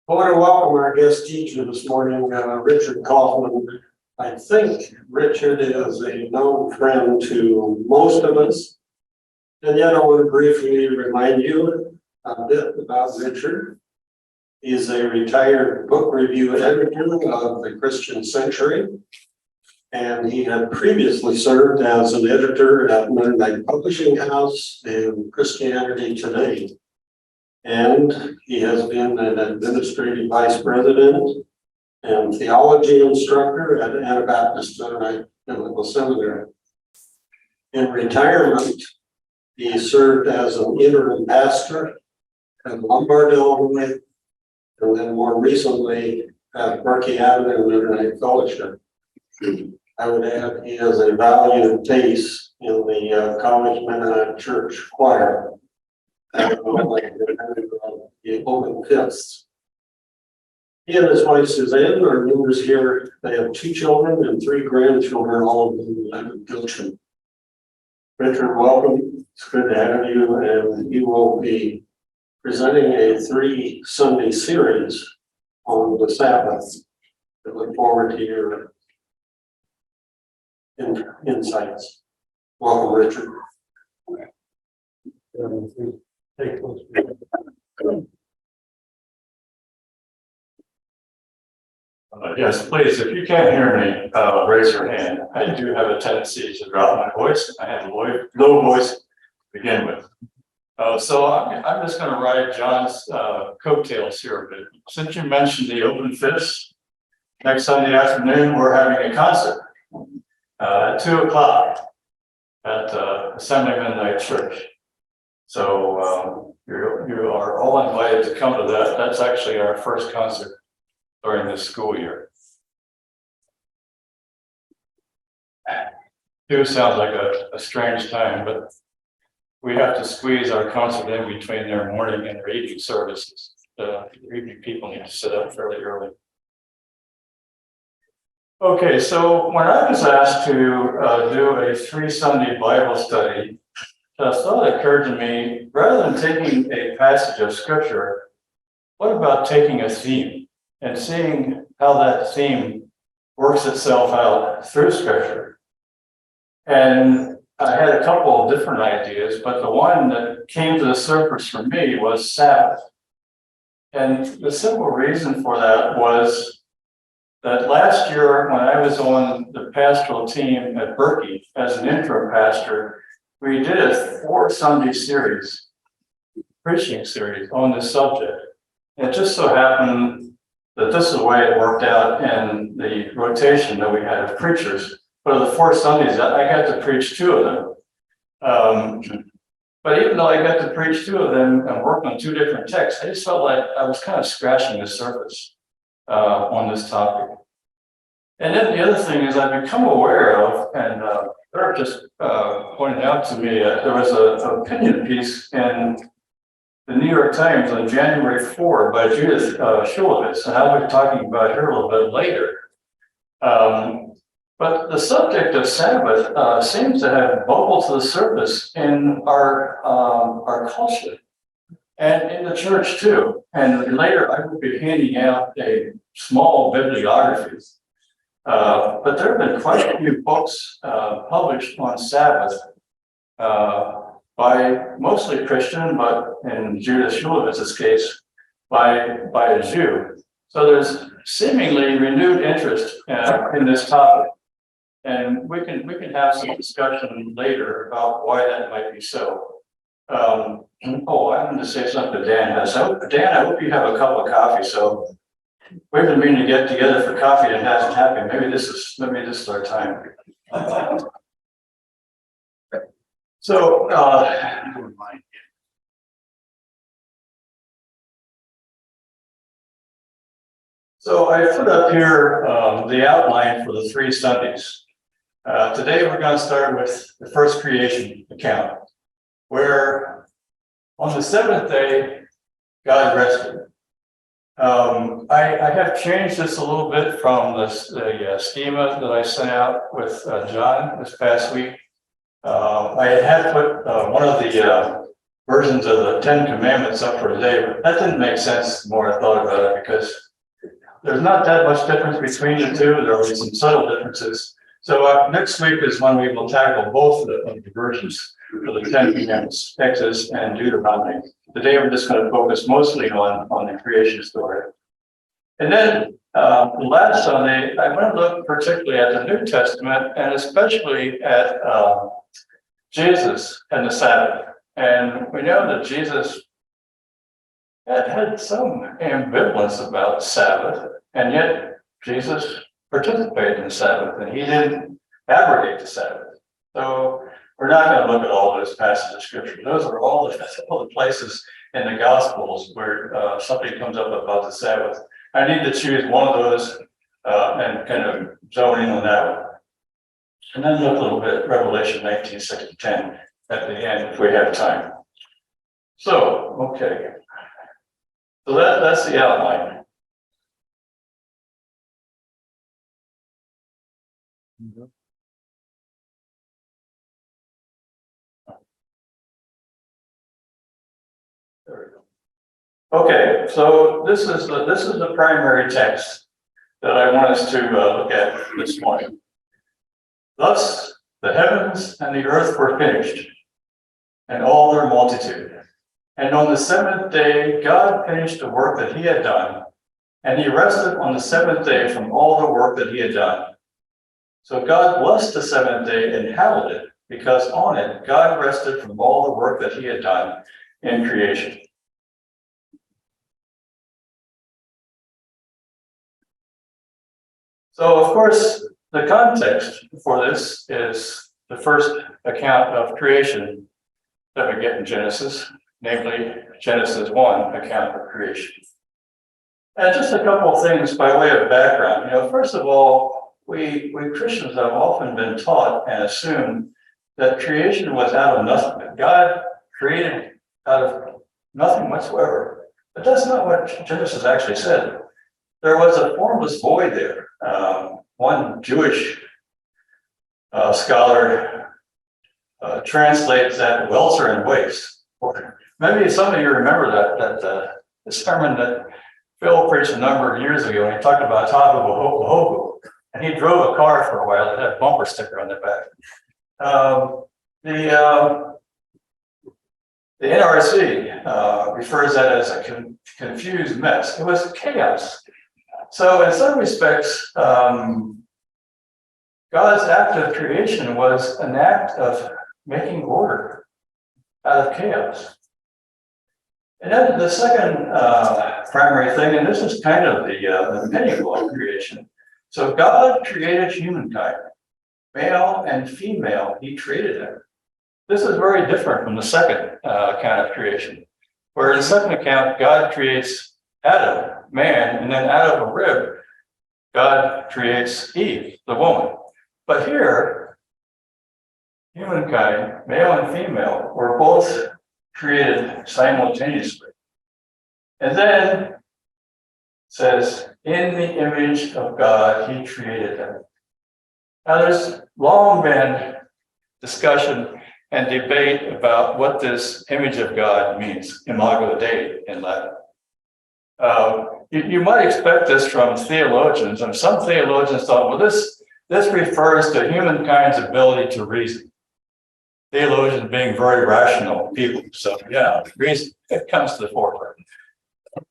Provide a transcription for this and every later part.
I want to welcome our guest teacher this morning, Richard Kaufman. I think Richard is a known friend to most of us. And yet I want to briefly remind you a bit about Richard. He's a retired book review editor of the Christian Century. And he had previously served as an editor at Mennonite Publishing House and Christianity Today. And he has been an administrative vice president and theology instructor at Anabaptist Mennonite Biblical Seminary. In retirement, he served as an interim pastor at Lombard, Illinois, and then more recently at Berkey Avenue Mennonite Fellowship. I would add he has a valued bass in the College Mennonite Church choir. The open fists. He and his wife Suzanne are members here. They have 2 children and 3 grandchildren, all of whom live in Gilchin. Richard, welcome. It's good to have you, and you will be presenting a 3 Sunday series on the Sabbath. I look forward to your insights. Welcome, Richard. Yes, please, if you can't hear me, raise your hand. I do have a tendency to drop my voice. I have a low voice to begin with. So I'm just going to ride John's coattails here a bit. Since you mentioned the open fists, next Sunday afternoon, we're having a concert at 2 o'clock at Assembly Mennonite Church. So you are all invited to come to that. That's actually our first concert during this school year. It sounds like a strange time, but we have to squeeze our concert in between their morning and their evening services. The evening people need to sit up fairly early. Okay, so when I was asked to do a 3 Sunday Bible study, a thought occurred to me, rather than taking a passage of scripture, what about taking a theme and seeing how that theme works itself out through scripture? And I had a couple of different ideas, but the one that came to the surface for me was Sabbath. And the simple reason for that was that last year, when I was on the pastoral team at Berkey as an interim pastor, we did a 4 Sunday series, preaching series on this subject. It just so happened that this is the way it worked out in the rotation that we had of preachers. But of the 4 Sundays, I got to preach 2 of them. But even though I got to preach 2 of them and work on 2 different texts, I just felt like I was kind of scratching the surface on this topic. And then the other thing is I've become aware of, and Eric just pointed out to me, there was an opinion piece in the New York Times on January 4 by Judith Shulevitz, and I'll be talking about her a little bit later. But the subject of Sabbath seems to have bubbled to the surface in our culture and in the church too. And later I will be handing out a small bibliography. But there have been quite a few books published on Sabbath by mostly Christian, but in Judith Shulevitz's case, by a Jew. So there's seemingly renewed interest in this topic. And we can have some discussion later about why that might be so. I wanted to say something to Dan. Dan, I hope you have a cup of coffee. So we've been meaning to get together for coffee and it hasn't happened. Maybe this is our time. So I put up here the outline for the 3 Sundays. Today we're going to start with the first creation account, where on the 7th day, God rested. I have changed this a little bit from the schema that I sent out with John this past week. I had put one of the versions of the Ten Commandments up for today, but that didn't make sense the more I thought about it, because there's not that much difference between the two. There will be some subtle differences. So next week is when we will tackle both of the versions of the Ten Commandments, Exodus and Deuteronomy. Today we're just going to focus mostly on the creation story. And then last Sunday, I want to look particularly at the New Testament and especially at Jesus and the Sabbath. And we know that Jesus had some ambivalence about Sabbath, and yet Jesus participated in the Sabbath, and he didn't abrogate the Sabbath. So we're not going to look at all those passages of Scripture. Those are all the places in the Gospels where something comes up about the Sabbath. I need to choose one of those and kind of zone in on that one. And then look a little bit at Revelation 19, 6 to 10 at the end if we have time. So, okay. So that's the outline. There we go. Okay, so this is the primary text that I want us to look at this morning. Thus, the heavens and the earth were finished, and all their multitude. And on the seventh day, God finished the work that he had done, and he rested on the seventh day from all the work that he had done. So God blessed the seventh day and hallowed it, because on it, God rested from all the work that he had done in creation. So, of course, the context for this is the first account of creation that we get in Genesis, namely Genesis 1 account of creation. And just a couple of things by way of background. First of all, we Christians have often been taught and assumed that creation was out of nothing, that God created out of nothing whatsoever. But that's not what Genesis actually said. There was a formless void there. One Jewish scholar translates that welter and waste. Maybe some of you remember that the sermon that Phil preached a number of years ago, and he talked about Tahu Bohogu, and he drove a car for a while that had a bumper sticker on the back. The NRC refers that as a confused mess. It was chaos. So in some respects, God's act of creation was an act of making order out of chaos. And then the second primary thing, and this is kind of the pinnacle of creation. So God created humankind, male and female, he created them. This is very different from the second account of creation, where in the second account, God creates Adam, man, and then out of a rib, God creates Eve, the woman. But here, humankind, male and female, were both created simultaneously. And then it says, in the image of God, he created them. Now, there's long been discussion and debate about what this image of God means, imago Dei in Latin. You might expect this from theologians, and some theologians thought, well, this refers to humankind's ability to reason. Theologians being very rational people, so yeah, reason it comes to the forefront.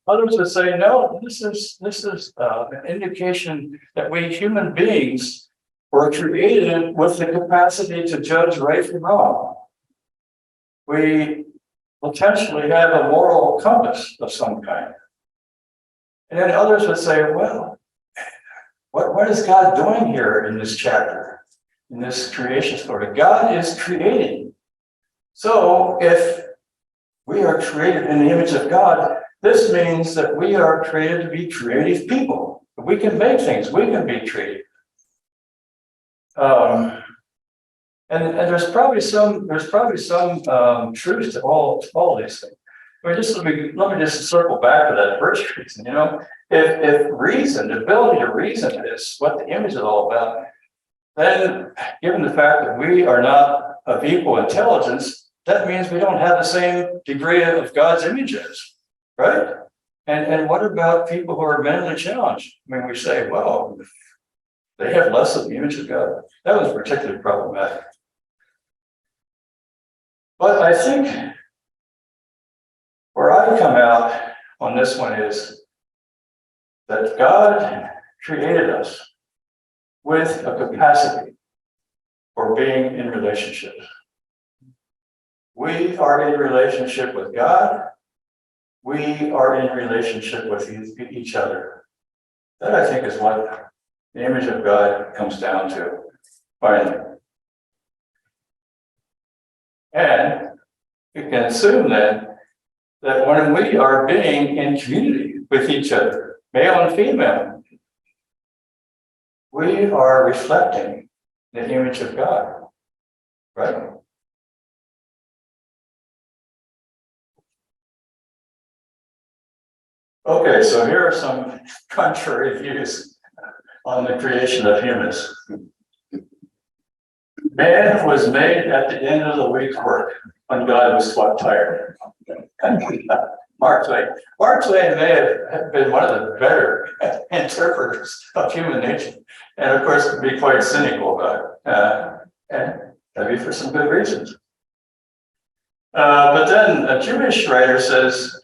Others would say, no, this is an indication that we human beings were created with the capacity to judge right from wrong. We potentially have a moral compass of some kind. And then others would say, well, what is God doing here in this chapter, in this creation story? God is creating. So if we are created in the image of God, this means that we are created to be creative people. We can make things, we can be creative. And there's probably some truth to all these things. Let me just circle back to that first reason. If reason, the ability to reason is what the image is all about, then given the fact that we are not of equal intelligence, that means we don't have the same degree of God's images, right? And what about people who are mentally challenged? I mean, we say, well, they have less of the image of God. That was particularly problematic. But I think where I come out on this one is that God created us with a capacity for being in relationship. We are in relationship with God. We are in relationship with each other. That, I think, is what the image of God comes down to, finally. And we can assume then that when we are being in community with each other, male and female, we are reflecting the image of God, right? Okay, so here are some contrary views on the creation of humans. Man was made at the end of the week's work when God was tired. Mark Twain. Mark Twain may have been one of the better interpreters of human nature, and of course, be quite cynical about it, and maybe for some good reasons. But then a Jewish writer says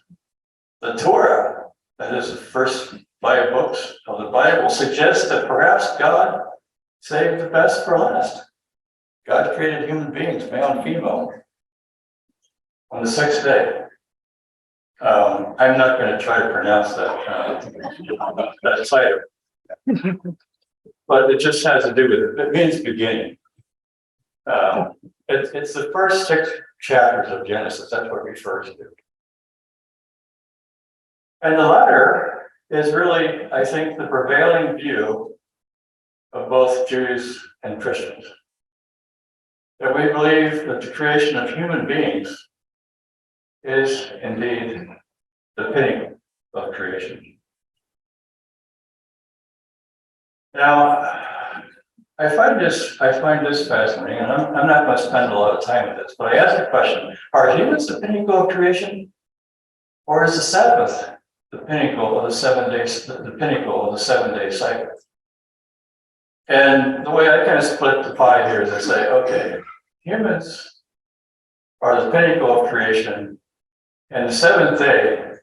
the Torah, that is the first 5 books of the Bible, suggests that perhaps God saved the best for last. God created human beings, male and female, on the 6th day. I'm not going to try to pronounce that title, but it just has to do with it. It means beginning. It's the first 6 chapters of Genesis. That's what it refers to. And the latter is really, I think, the prevailing view of both Jews and Christians. That we believe that the creation of human beings is indeed the pinnacle of creation. Now, I find this fascinating, and I'm not going to spend a lot of time with this, but I ask the question: are humans the pinnacle of creation, or is the Sabbath the pinnacle of the 7 days, the pinnacle of the 7-day cycle? And the way I kind of split the pie here is I say, okay, humans are the pinnacle of creation, and the 7th day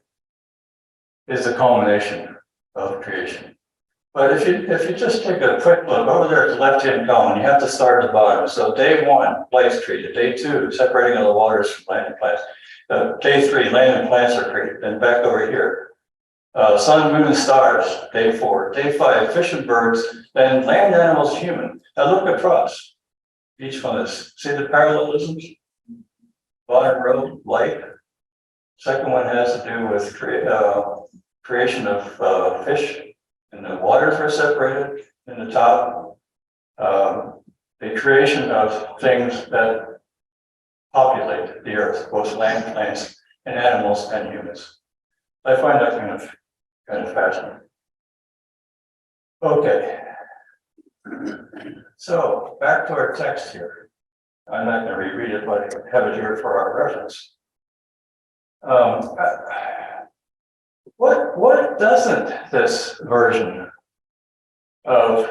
is the culmination of creation. But if you just take a quick look over there at the left-hand column, you have to start at the bottom. So day 1, place created. Day 2, separating of the waters from land and plants. Day 3, land and plants are created. Then back over here, sun, moon, and stars. Day 4. Day 5, fish and birds. Then land animals, human. Now look across each one of this. See the parallelisms? Bottom row, light. Second one has to do with creation of fish, and the waters are separated. In the top, the creation of things that populate the earth, both land, plants, and animals and humans. I find that kind of fascinating. Okay. So back to our text here. I'm not going to reread it, but I have it here for our reference. What doesn't this version of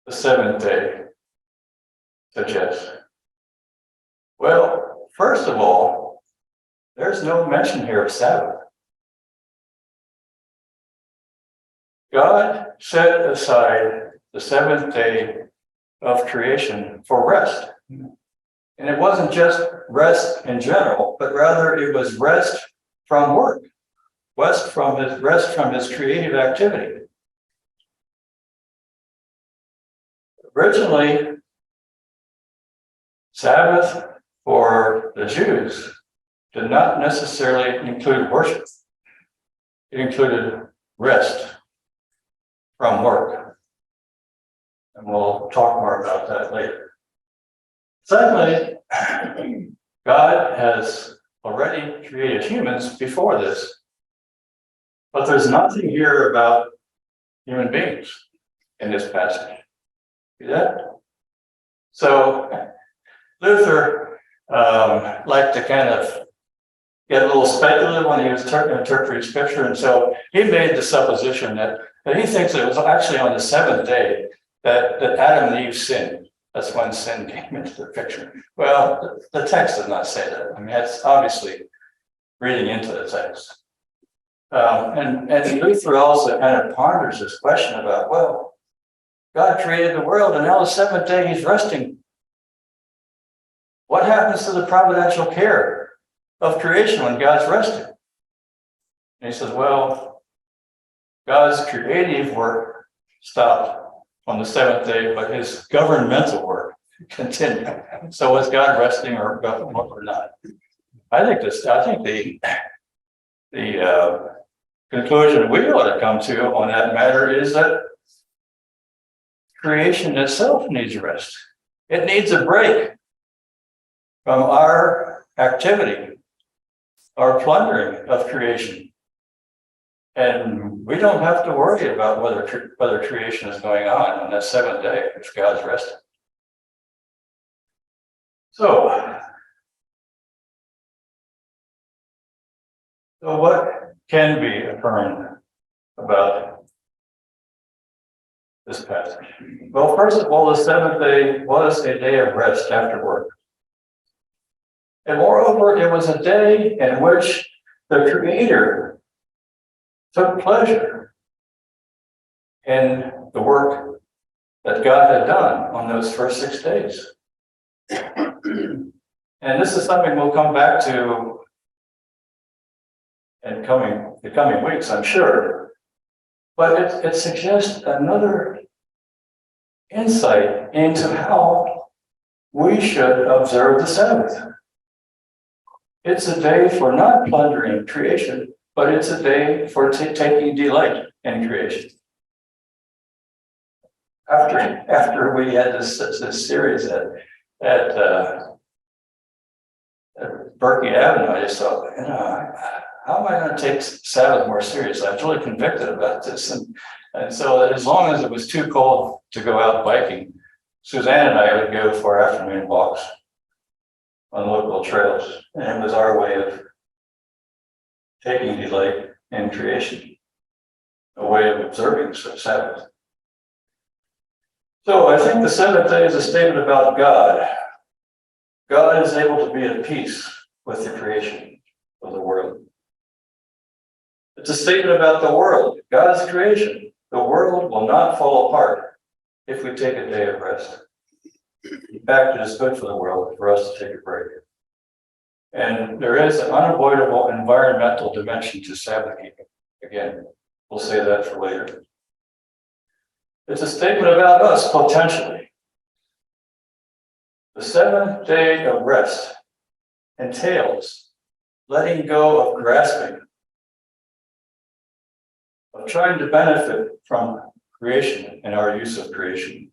the 7th day suggest? Well, first of all, there's no mention here of Sabbath. God set aside the 7th day of creation for rest. And it wasn't just rest in general, but rather it was rest from work, rest from his creative activity. Originally, Sabbath for the Jews did not necessarily include worship. It included rest from work. And we'll talk more about that later. Secondly, God has already created humans before this, but there's nothing here about human beings in this passage. See that? So Luther like to kind of get a little speculative when he was interpreting scripture. And so he made the supposition that he thinks it was actually on the seventh day that Adam and Eve sinned. That's when sin came into the picture. Well, the text does not say that. I mean, that's obviously reading into the text. And Luther also kind of ponders this question about, well, God created the world and now the seventh day he's resting. What happens to the providential care of creation when God's resting? And he says, well, God's creative work stopped on the seventh day, but his governmental work continued. So was God resting or not? I think the conclusion we ought to come to on that matter is that creation itself needs rest. It needs a break from our activity, our plundering of creation. And we don't have to worry about whether creation is going on that seventh day if God's resting. So what can be affirmed about this passage? Well, first of all, the seventh day was a day of rest after work. And moreover, it was a day in which the Creator took pleasure in the work that God had done on those first 6 days. And this is something we'll come back to in the coming weeks, I'm sure. But it suggests another insight into how we should observe the Sabbath. It's a day for not plundering creation, but it's a day for taking delight in creation. After we had this series at Berkeley Avenue, I just thought, how am I going to take Sabbath more seriously? I was really convicted about this. And so as long as it was too cold to go out biking, Suzanne and I would go for afternoon walks on local trails. And it was our way of taking delight in creation, a way of observing Sabbath. So I think the seventh day is a statement about God. God is able to be at peace with the creation of the world. It's a statement about the world, God's creation. The world will not fall apart if we take a day of rest. In fact, it is good for the world for us to take a break. And there is an unavoidable environmental dimension to Sabbath keeping. Again, we'll say that for later. It's a statement about us, potentially. The seventh day of rest entails letting go of grasping, of trying to benefit from creation and our use of creation.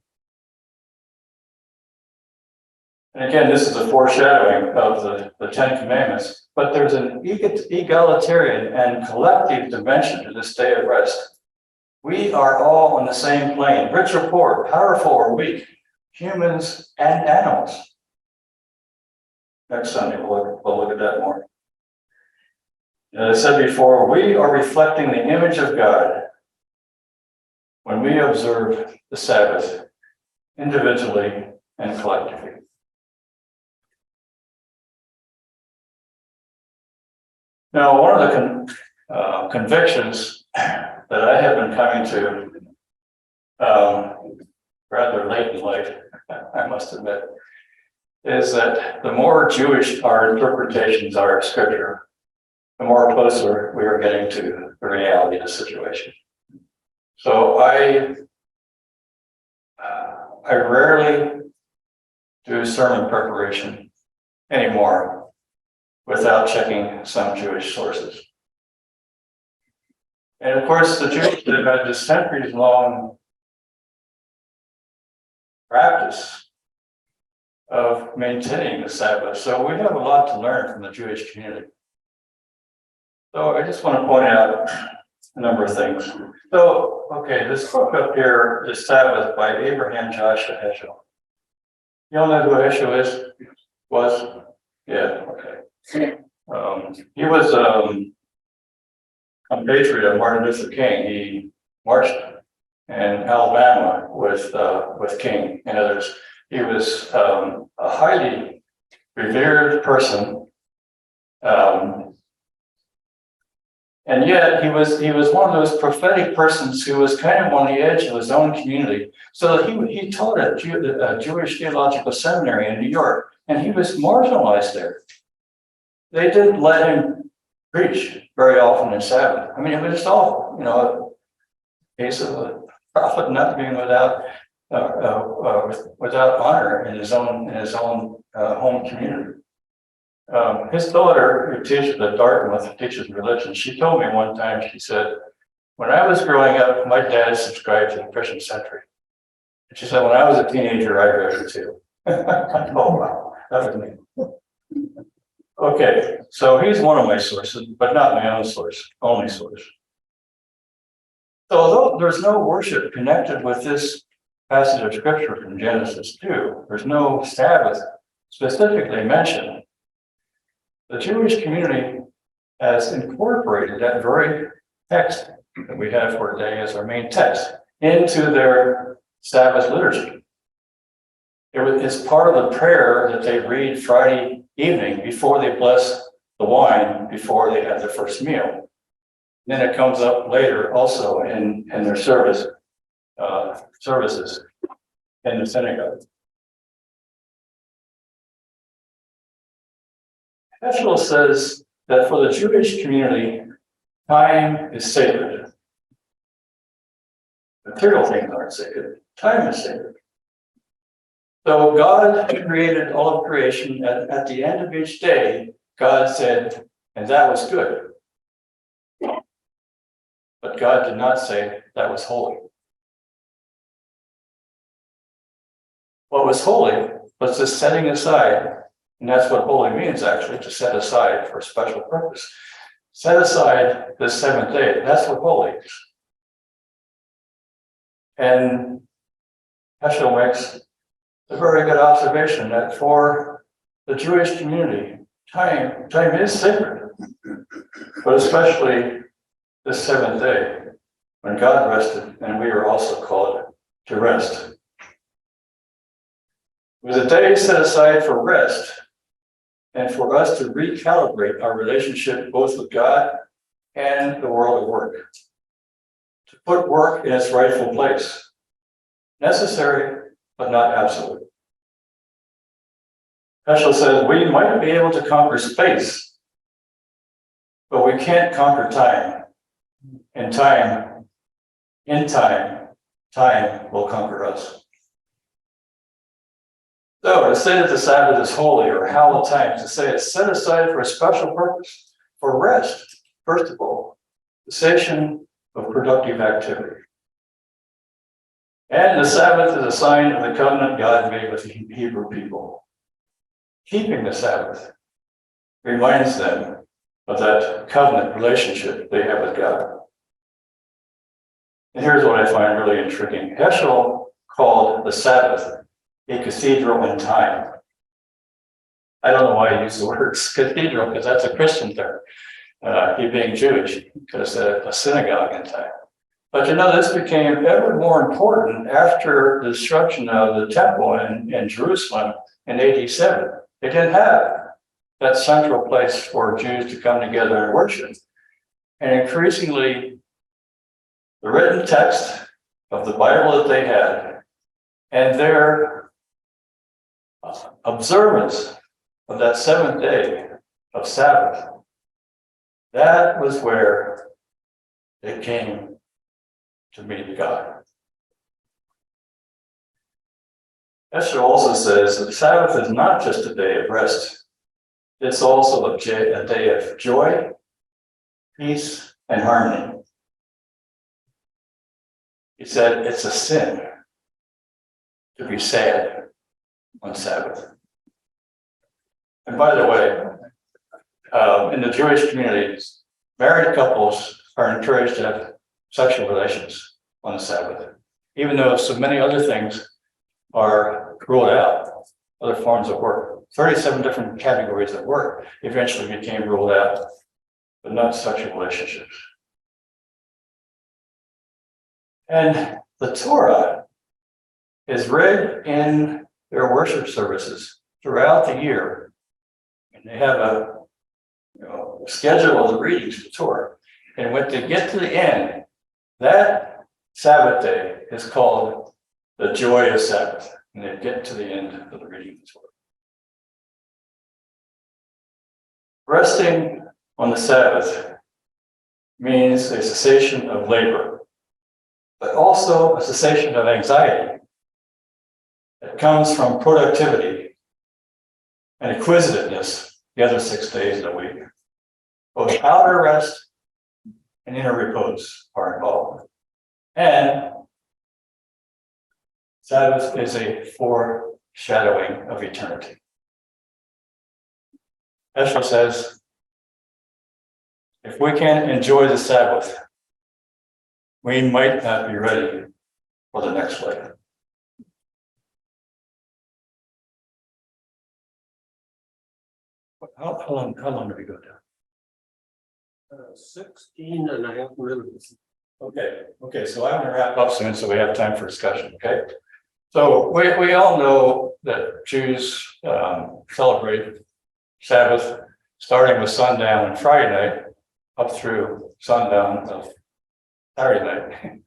And again, this is a foreshadowing of the Ten Commandments, but there's an egalitarian and collective dimension to this day of rest. We are all on the same plane, rich or poor, powerful or weak, humans and animals. Next Sunday, we'll look at that more. As I said before, we are reflecting the image of God when we observe the Sabbath individually and collectively. Now, one of the convictions that I have been coming to rather late in life, I must admit, is that the more Jewish our interpretations are of Scripture, the more closer we are getting to the reality of the situation. So I rarely do sermon preparation anymore without checking some Jewish sources. And of course, the Jews have had this centuries-long practice of maintaining the Sabbath. So we have a lot to learn from the Jewish community. So I just want to point out a number of things. So, okay, this book up here is Sabbath by Abraham Joshua Heschel. You all know who Heschel was? Yeah, okay. He was a patriot of Martin Luther King. He marched in Alabama with King and others. He was a highly revered person. And yet he was one of those prophetic persons who was kind of on the edge of his own community. So he taught at a Jewish theological seminary in New York, and he was marginalized there. They didn't let him preach very often in Sabbath. I mean, it was just awful, a case of a prophet not being without honor in his own home community. His daughter, who teaches at Dartmouth, teaches religion, she told me one time, she said, when I was growing up, my dad subscribed to the Christian Century. And she said, when I was a teenager, I read it too. Oh, wow, that was me. Okay, so he's one of my sources, but not my own source, only source. So although there's no worship connected with this passage of scripture from Genesis 2, there's no Sabbath specifically mentioned, the Jewish community has incorporated that very text that we have for today as our main text into their Sabbath liturgy. It's part of the prayer that they read Friday evening before they bless the wine, before they have their first meal. Then it comes up later also in their services in the synagogue. Heschel says that for the Jewish community, time is sacred. Material things aren't sacred. Time is sacred. So God created all of creation. At the end of each day, God said, and that was good. But God did not say that was holy. What was holy was the setting aside. And that's what holy means, actually, to set aside for a special purpose. Set aside the seventh day. That's what holy is. And Heschel makes a very good observation that for the Jewish community, time is sacred, but especially the seventh day, when God rested, and we are also called to rest. It was a day set aside for rest, and for us to recalibrate our relationship both with God and the world of work. To put work in its rightful place. Necessary, but not absolute. Heschel says we might be able to conquer space, but we can't conquer time. And time will conquer us. So to say that the Sabbath is holy or hallowed time, to say it's set aside for a special purpose, for rest, first of all, cessation of productive activity. And the Sabbath is a sign of the covenant God made with the Hebrew people. Keeping the Sabbath reminds them of that covenant relationship they have with God. And here's what I find really intriguing. Heschel called the Sabbath a cathedral in time. I don't know why he used the word cathedral, because that's a Christian term. He being Jewish, he could have said a synagogue in time. But this became ever more important after the destruction of the temple in Jerusalem in AD 7. They didn't have that central place for Jews to come together and worship. And increasingly, the written text of the Bible that they had and their observance of that seventh day of Sabbath, that was where it came to meet God. Esther also says that Sabbath is not just a day of rest. It's also a day of joy, peace, and harmony. He said it's a sin to be sad on Sabbath. And by the way, in the Jewish communities, married couples are encouraged to have sexual relations on the Sabbath, even though so many other things are ruled out. other forms of work. 37 different categories of work eventually became ruled out, but not sexual relationships. And the Torah is read in their worship services throughout the year. And they have a schedule of the readings of the Torah. And when they get to the end, that Sabbath day is called the joyous Sabbath. And they get to the end of the reading of the Torah. Resting on the Sabbath means a cessation of labor, but also a cessation of anxiety that comes from productivity and acquisitiveness the other 6 days of the week. Both outer rest and inner repose are involved. And Sabbath is a foreshadowing of eternity. Ezra says, if we can't enjoy the Sabbath, we might not be ready for the next life. How long do we go down? 16 and a half minutes. Okay, so I'm going to wrap up soon so we have time for discussion, okay? So we all know that Jews celebrate Sabbath starting with sundown on Friday night up through sundown of Saturday night.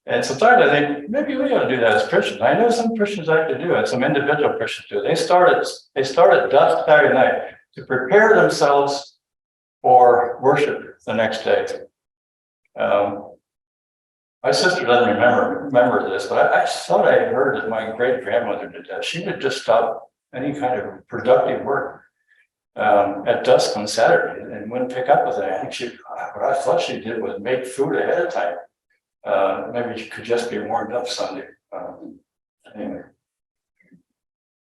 And sometimes I think maybe we ought to do that as Christians. I know some Christians actually do it, some individual Christians do. They start at dusk Saturday night to prepare themselves for worship the next day. My sister doesn't remember this, but I thought I heard that my great grandmother did that. She would just stop any kind of productive work at dusk on Saturday and wouldn't pick up with it. I think what I thought she did was make food ahead of time. Maybe it could just be warmed up Sunday. Anyway.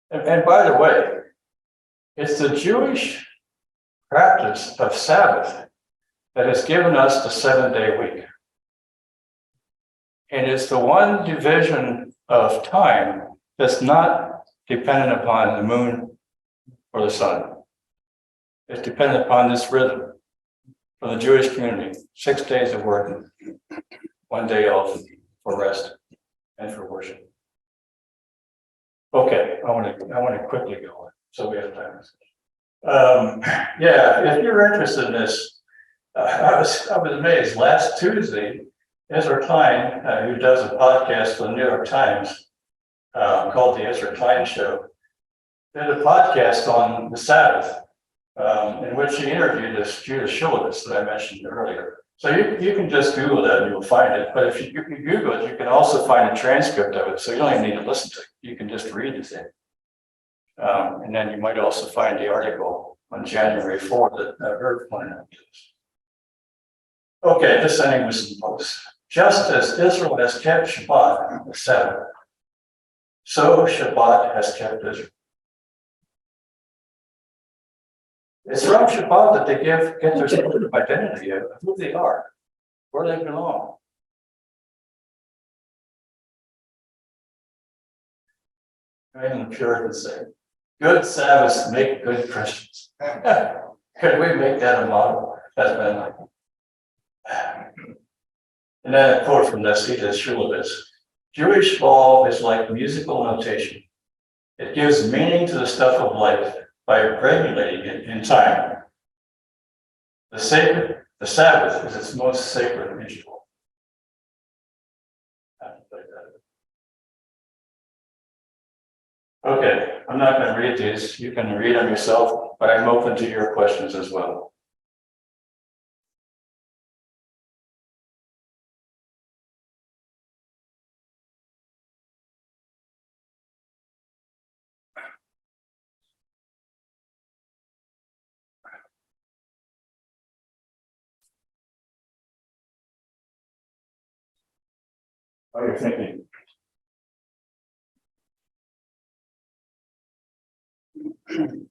And by the way, it's the Jewish practice of Sabbath that has given us the 7-day week. And it's the one division of time that's not dependent upon the moon or the sun. It's dependent upon this rhythm for the Jewish community. 6 days of work, 1 day off for rest and for worship. Okay, I want to quickly go on so we have time. Yeah, if you're interested in this, I was amazed. Last Tuesday, Ezra Klein, who does a podcast for the New York Times called The Ezra Klein Show, did a podcast on the Sabbath, in which he interviewed this Judah Shulevitz that I mentioned earlier. So you can just Google that and you'll find it. But if you Google it, you can also find a transcript of it. So you don't even need to listen to it. You can just read the thing. And then you might also find the article on January 4th that Herb pointed out to us. Okay, this ending with some posts. Just as Israel has kept Shabbat, the Sabbath, so Shabbat has kept Israel. It's from Shabbat that they get their sense of identity of who they are, where they belong. And the Puritans say, good Sabbaths make good Christians. Could we make that a model? That's been like. And then a quote from Nasidas Shulevitz. Jewish law is like musical notation. It gives meaning to the stuff of life by regulating it in time. The Sabbath is its most sacred ritual. Okay, I'm not going to read these. You can read them yourself, but I'm open to your questions as well. How are you thinking?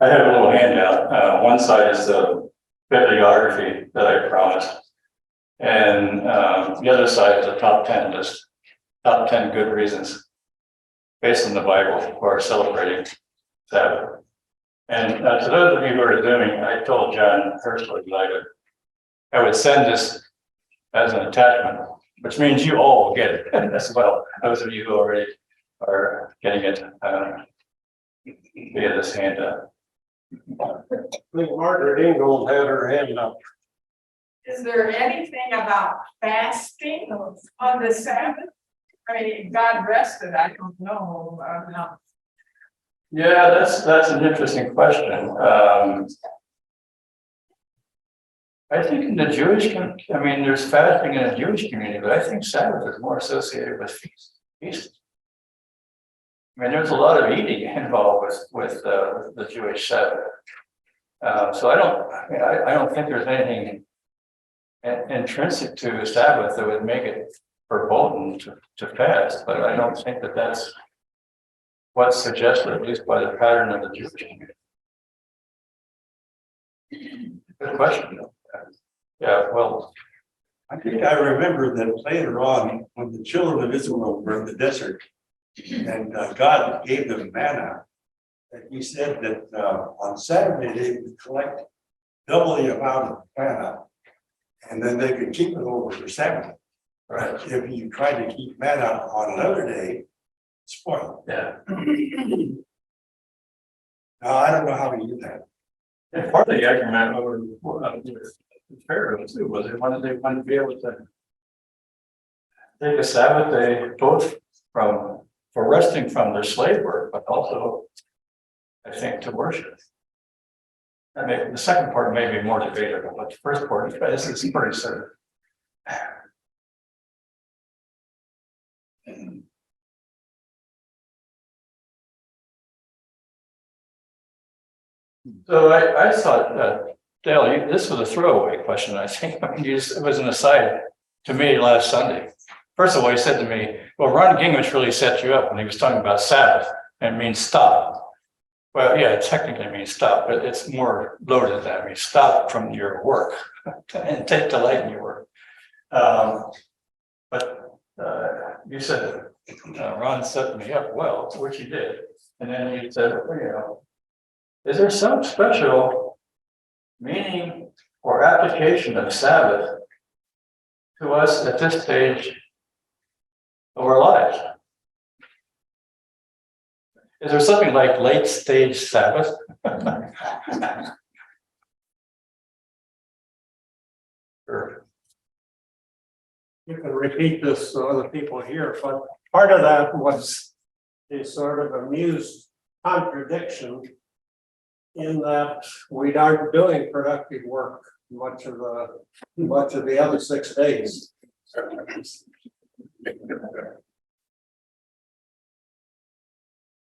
I have a little handout. One side is the bibliography that I promised. And the other side is the top 10 list, top 10 good reasons based on the Bible for celebrating Sabbath. And to those of you who are Zooming, I told John personally that I would send this as an attachment, which means you all will get it as well. Those of you who already are getting it via this handout. I think Margaret Ingold had her hand up. Is there anything about fasting on the Sabbath? I mean, God rested, I don't know. Yeah, that's an interesting question. I think in the Jewish, I mean, there's fasting in the Jewish community, but I think Sabbath is more associated with feast. I mean, there's a lot of eating involved with the Jewish Sabbath. So I don't think there's anything intrinsic to Sabbath that would make it verboten to fast, but I don't think that that's what's suggested, at least by the pattern of the Jewish community. Good question. Yeah, well, I think I remember that later on, when the children of Israel were in the desert, and God gave them manna, that He said that on Saturday they would collect double the amount of manna, and then they could keep it over for Sabbath. right. If you try to keep manna on another day, it's spoiled. Yeah. Now I don't know how to do that. And part of the argument over Pharaoh too was they wanted to be able to take a Sabbath day both for resting from their slave work, but also I think to worship. I mean, the second part may be more debatable, but the first part is pretty certain. So I thought, Dale, this was a throwaway question, I think. I mean, it was an aside to me last Sunday. First of all, he said to me, well, Ron Gingrich really set you up when he was talking about Sabbath, and it means stop. Well, yeah, it technically means stop, but it's more loaded than that. It means stop from your work and take delight in your work. But you said, Ron set me up well, which he did. And then you said, well, you know, is there some special meaning or application of Sabbath to us at this stage of our lives? Is there something like late stage Sabbath? Sure. You can repeat this so other people hear, but part of that was a sort of amused contradiction in that we aren't doing productive work much of the other 6 days.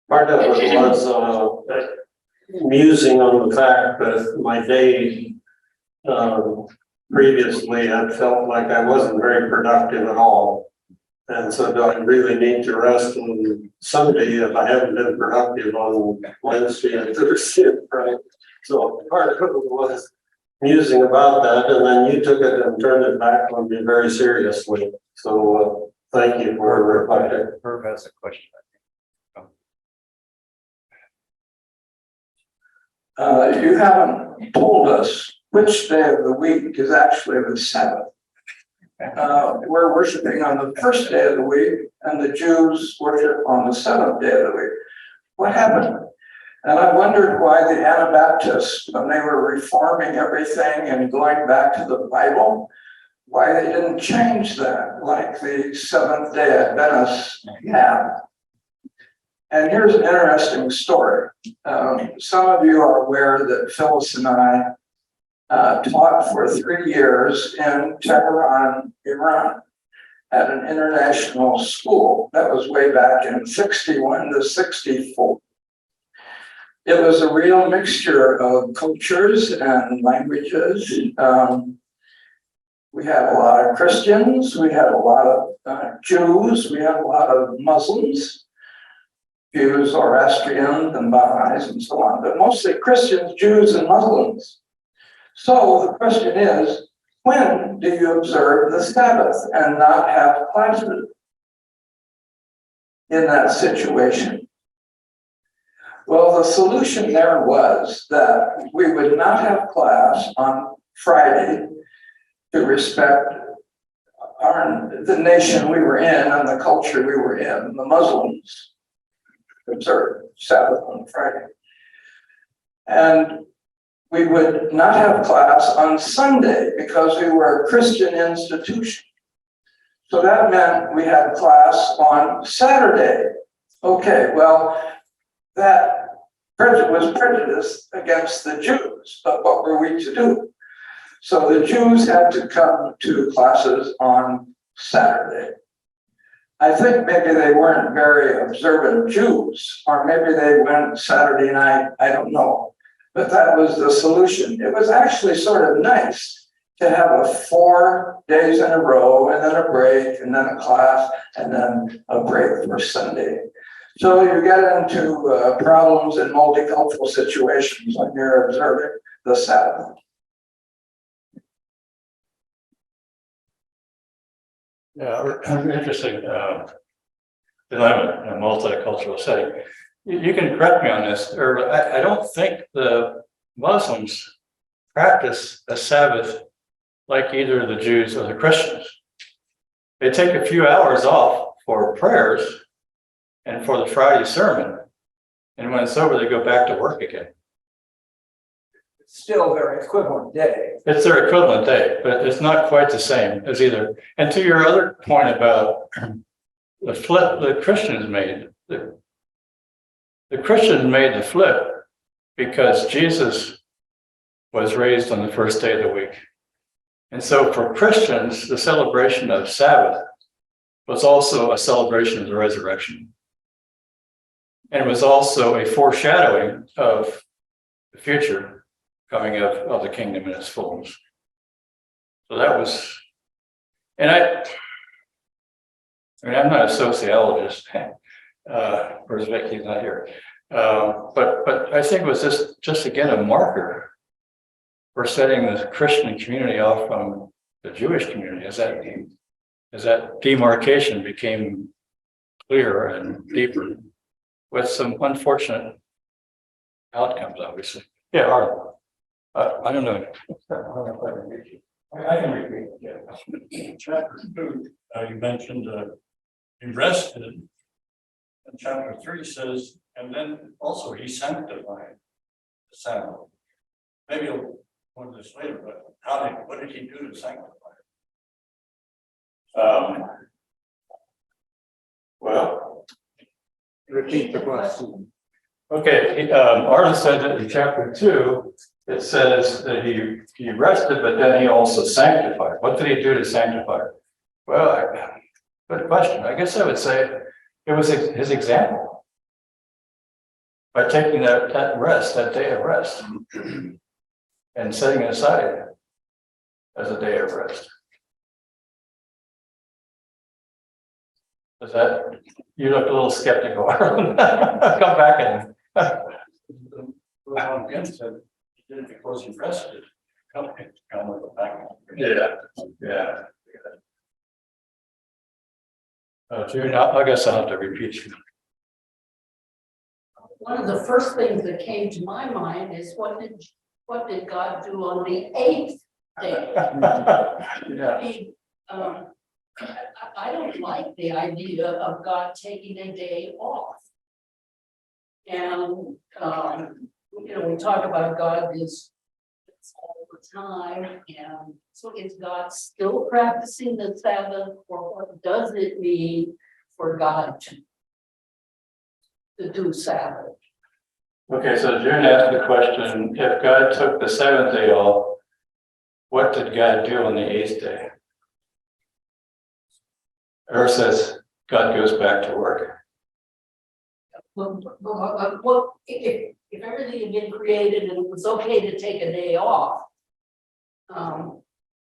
Part of it was musing on the fact that my day previously had felt like I wasn't very productive at all. And so do I really need to rest on Sunday if I haven't been productive on Wednesday and Thursday, right? So part of it was musing about that, and then you took it and turned it back on me very seriously. So thank you for reflecting. Herb has a question. You haven't told us which day of the week is actually the Sabbath. We're worshiping on the first day of the week, and the Jews worship on the seventh day of the week. What happened? And I wondered why the Anabaptists, when they were reforming everything and going back to the Bible, why they didn't change that like the Seventh Day Adventists have. And here's an interesting story. Some of you are aware that Phyllis and I taught for 3 years in Tehran, Iran, at an international school. That was way back in 61 to 64. It was a real mixture of cultures and languages. We had a lot of Christians, we had a lot of Jews, we had a lot of Muslims, Jews, Zoroastrians, and Baha'is, and so on, but mostly Christians, Jews, and Muslims. So the question is, when do you observe the Sabbath and not have classes in that situation? Well, the solution there was that we would not have class on Friday to respect the nation we were in and the culture we were in. The Muslims observed Sabbath on Friday. And we would not have class on Sunday because we were a Christian institution. So that meant we had class on Saturday. Okay, well, that was prejudice against the Jews, but what were we to do? So the Jews had to come to classes on Saturday. I think maybe they weren't very observant Jews, or maybe they went Saturday night, I don't know. But that was the solution. It was actually sort of nice to have 4 days in a row, and then a break, and then a class, and then a break for Sunday. So you get into problems in multicultural situations when you're observing the Sabbath. Yeah, interesting dilemma in a multicultural setting. You can correct me on this, or I don't think the Muslims practice a Sabbath like either the Jews or the Christians. They take a few hours off for prayers and for the Friday sermon. And when it's over, they go back to work again. Still their equivalent day. It's their equivalent day, but it's not quite the same as either. And to your other point about the flip the Christians made, the Christians made the flip because Jesus was raised on the first day of the week. And so for Christians, the celebration of Sabbath was also a celebration of the resurrection. And it was also a foreshadowing of the future coming of the kingdom in its fullness. So that was, and I mean, I'm not a sociologist, whereas Vicky's not here. But I think it was just again a marker for setting the Christian community off from the Jewish community as that demarcation became clearer and deeper, with some unfortunate outcomes, obviously. Yeah, Arlen. I don't know. I can repeat. Yeah. Chapter 2, you mentioned he rested. And chapter 3 says, and then also he sanctified the Sabbath. Maybe you'll go into this later, but what did he do to sanctify it? Well, Repeat the question. okay. Arlen said that in chapter 2, it says that he rested, but then he also sanctified. What did he do to sanctify? Well, good question. I guess I would say it was his example. By taking that rest, that day of rest, and setting it aside as a day of rest. Does that, you look a little skeptical. Come back and. Again said he did it because he rested. Come with the back. Yeah. June, I guess I'll have to repeat you. One of the first things that came to my mind is what did God do on the 8th day? Yeah. I don't like the idea of God taking a day off. And we talk about God is all the time, and so is God still practicing the Sabbath, or what does it mean for God to do Sabbath? Okay, so June asked the question, if God took the 7th day off, what did God do on the 8th day? Or says God goes back to work. Well, if everything had been created and it was okay to take a day off,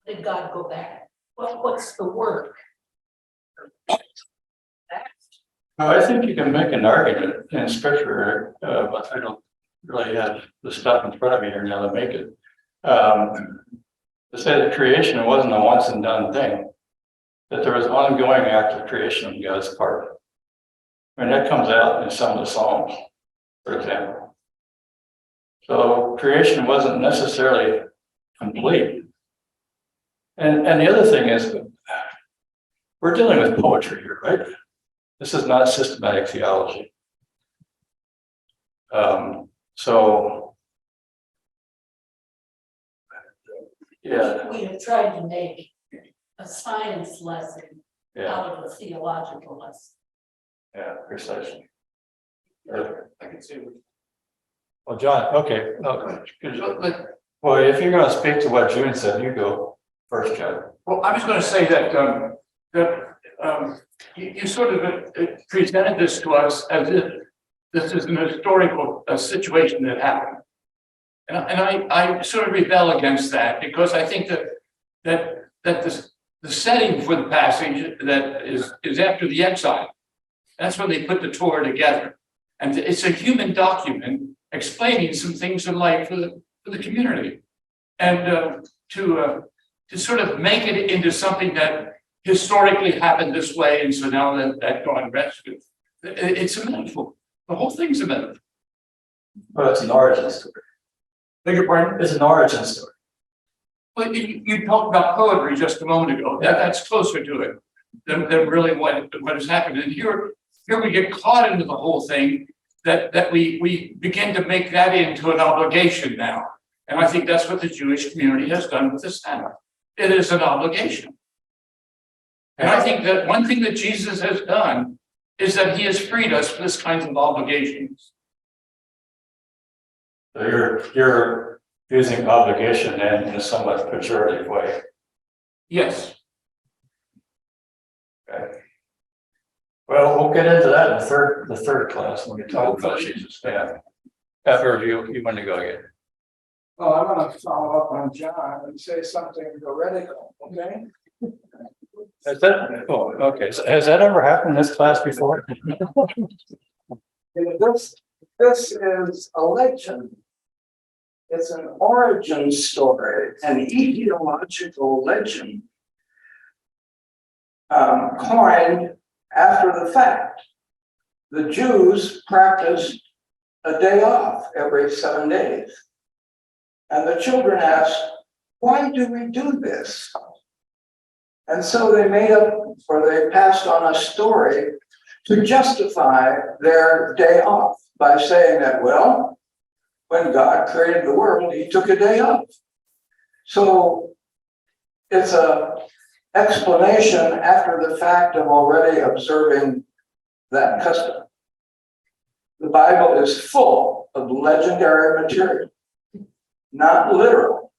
did God go back? What's the work? I think you can make an argument in scripture, but I don't really have the stuff in front of me here now to make it. To say that creation wasn't a once and done thing, that there was ongoing act of creation on God's part. I mean, that comes out in some of the Psalms. for example. So creation wasn't necessarily complete. And the other thing is, we're dealing with poetry here, right? This is not systematic theology. So, yeah, We have tried to make a science lesson yeah, out of a theological lesson. yeah, precisely. I can see. Well, John, okay, no, well, if you're gonna speak to what June said, you go first, John. Well, I was going to say that you sort of presented this to us as if this is an historical situation that happened. And I sort of rebel against that because I think that the setting for the passage that is after the exile. That's when they put the Torah together. And it's a human document explaining some things in life for the community. And to sort of make it into something that historically happened this way, and so now that God rescued. It's a metaphor. The whole thing's a metaphor. Well, it's an origin story. Beg your pardon? It's an origin story. But you talked about poetry just a moment ago. That's closer to it than really what has happened. And here we get caught into the whole thing that we begin to make that into an obligation now. And I think that's what the Jewish community has done with the Sabbath. It is an obligation. And I think that one thing that Jesus has done is that he has freed us from this kinds of obligations. So you're using obligation in a somewhat pejorative way. Yes. Okay. Well, we'll get into that in the third class when we talk about Jesus. Yeah. After you want to go again. Well, I want to follow up on John and say something heretical, okay? Has that, oh, okay. So has that ever happened in this class before? This is a legend. It's an origin story, an etiological legend, coined after the fact. The Jews practiced a day off every 7 days. And the children asked, why do we do this? And so they made up, or they passed on a story to justify their day off by saying that, well, when God created the world, he took a day off. So it's a explanation after the fact of already observing that custom. The Bible is full of legendary material, not literal.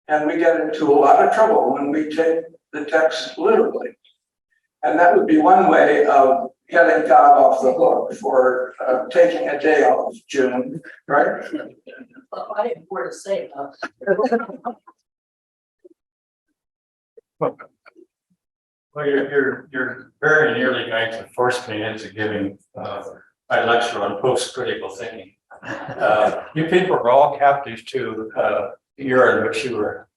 And we get into a lot of trouble when we take the text literally. And that would be one way of getting God off the hook for taking a day off, June, right? I didn't know where to say that. Well, you're very nearly going to force me into giving my lecture on post-critical thinking. You people are all captive to the era in which you were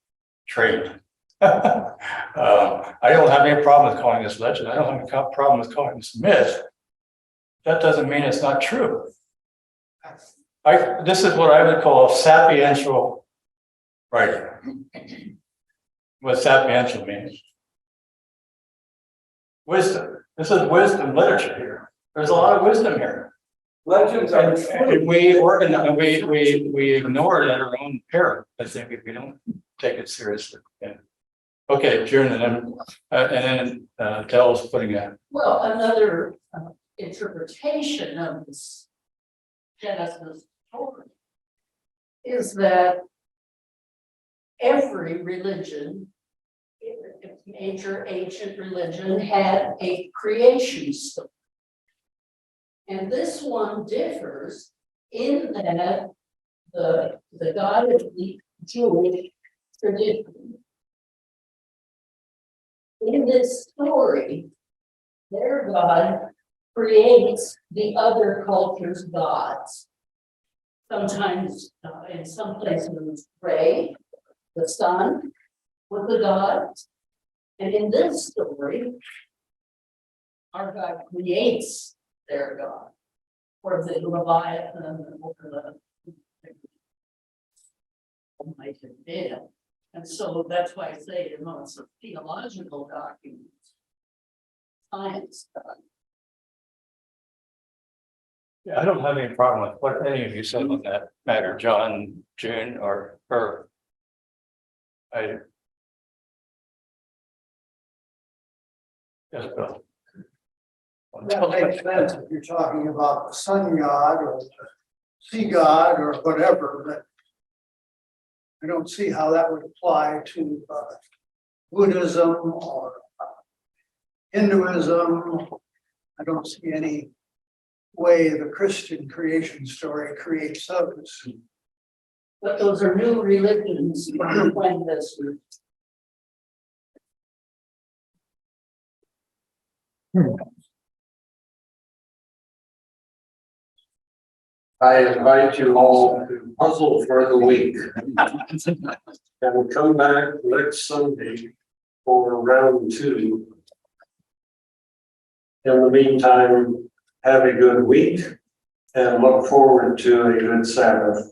trained. I don't have any problem with calling this legend. I don't have a problem with calling this myth. That doesn't mean it's not true. This is what I would call sapiential writing. What sapiential means. Wisdom. This is wisdom literature here. There's a lot of wisdom here. Legends are And we organize, we ignore it at our own peril. I think if we don't take it seriously. Yeah. Okay, June, and then Dell's putting that. Well, another interpretation of this Genesis story is that every religion, major ancient religion, had a creation story. And this one differs in that the God of the Jewish tradition, in this story, their God creates the other culture's gods. Sometimes, in some places, Ray, the sun, was the god. And in this story, our God creates their God. or the Leviathan or the might have been. And so that's why I say, you know, it's a theological document. Science. Yeah, I don't have any problem with what any of you said on that matter, John, June, or her. I. Yes, Bill. That makes sense if you're talking about the sun god or the sea god or whatever, but I don't see how that would apply to Buddhism or Hinduism. I don't see any way the Christian creation story creates those. But those are new religions from when this was. I invite you all to puzzle for the week. And we'll come back next Sunday for round 2. In the meantime, have a good week and look forward to a good Sabbath.